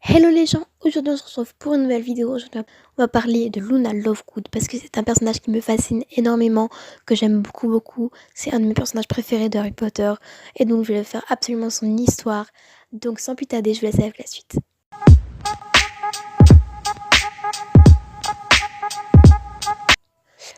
Hello les gens, aujourd'hui on se retrouve pour une nouvelle vidéo. Aujourd'hui on va parler de Luna Lovegood parce que c'est un personnage qui me fascine énormément, que j'aime beaucoup. C'est un de mes personnages préférés de Harry Potter et donc je vais faire absolument son histoire. Donc sans plus tarder, je vous laisse avec la suite.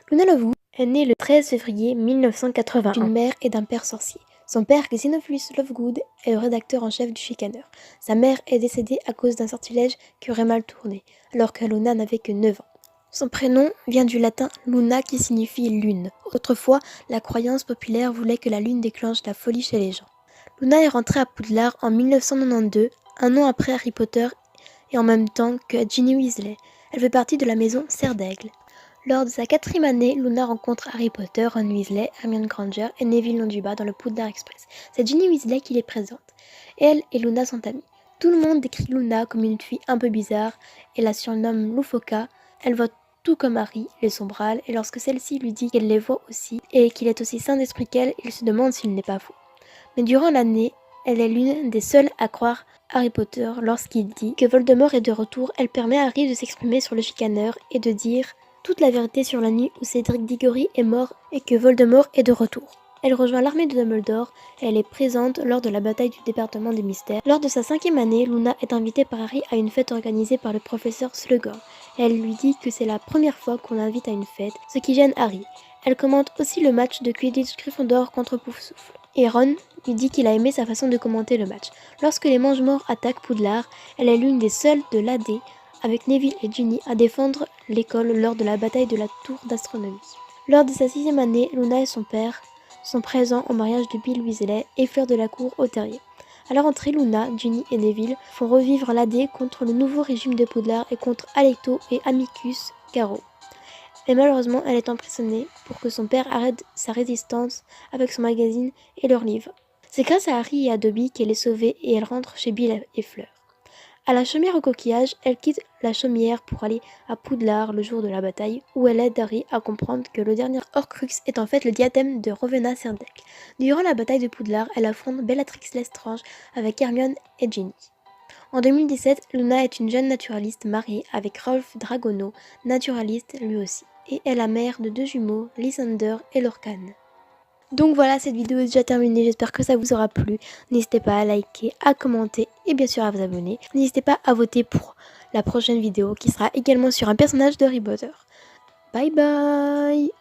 Luna Lovegood est née le 13 février 1981 d'une mère et d'un père sorcier. Son père, Xenophilus Lovegood, est le rédacteur en chef du Chicaner. Sa mère est décédée à cause d'un sortilège qui aurait mal tourné, alors que Luna n'avait que 9 ans. Son prénom vient du latin luna qui signifie lune. Autrefois, la croyance populaire voulait que la lune déclenche la folie chez les gens. Luna est rentrée à Poudlard en 1992, un an après Harry Potter et en même temps que Ginny Weasley. Elle fait partie de la maison Serre d'Aigle. Lors de sa 4e année, Luna rencontre Harry Potter, Ron Weasley, Hermione Granger et Neville Londubat dans le Poudlard Express. C'est Ginny Weasley qui les présente. Elle et Luna sont amies. Tout le monde décrit Luna comme une fille un peu bizarre et la surnomme Loufoka. Elle voit tout comme Harry, les sombrales, et lorsque celle-ci lui dit qu'elle les voit aussi et qu'il est aussi sain d'esprit qu'elle, il se demande s'il n'est pas fou. Mais durant l'année, elle est l'une des seules à croire Harry Potter lorsqu'il dit que Voldemort est de retour. Elle permet à Harry de s'exprimer sur le Chicaner et de dire toute la vérité sur la nuit où Cédric Diggory est mort et que Voldemort est de retour. Elle rejoint l'armée de Dumbledore et elle est présente lors de la bataille du département des mystères. Lors de sa 5e année, Luna est invitée par Harry à une fête organisée par le professeur Slughorn. Elle lui dit que c'est la première fois qu'on l'invite à une fête, ce qui gêne Harry. Elle commente aussi le match de Quidditch Gryffondor contre Poufsouffle. Et Ron lui dit qu'il a aimé sa façon de commenter le match. Lorsque les Mangemorts attaquent Poudlard, elle est l'une des seules de l'AD avec Neville et Ginny à défendre l'école lors de la bataille de la tour d'astronomie. Lors de sa 6e année, Luna et son père sont présents au mariage de Bill Weasley et Fleur de la Cour au terrier. À la rentrée, Luna, Ginny et Neville font revivre l'AD contre le nouveau régime de Poudlard et contre Alecto et Amicus Carro. Mais malheureusement, elle est emprisonnée pour que son père arrête sa résistance avec son magazine et leurs livres. C'est grâce à Harry et à Dobby qu'elle est sauvée et elle rentre chez Bill et Fleur. À la chaumière au coquillage, elle quitte la chaumière pour aller à Poudlard le jour de la bataille, où elle aide Harry à comprendre que le dernier Horcrux est en fait le diadème de Rowena Serdaigle. Durant la bataille de Poudlard, elle affronte Bellatrix Lestrange avec Hermione et Ginny. En 2017, Luna est une jeune naturaliste mariée avec Rolf Dragono, naturaliste lui aussi, et est la mère de 2 jumeaux, Lysander et Lorcan. Donc voilà, cette vidéo est déjà terminée, j'espère que ça vous aura plu. N'hésitez pas à liker, à commenter et bien sûr à vous abonner. N'hésitez pas à voter pour la prochaine vidéo qui sera également sur un personnage de Harry Potter. Bye bye.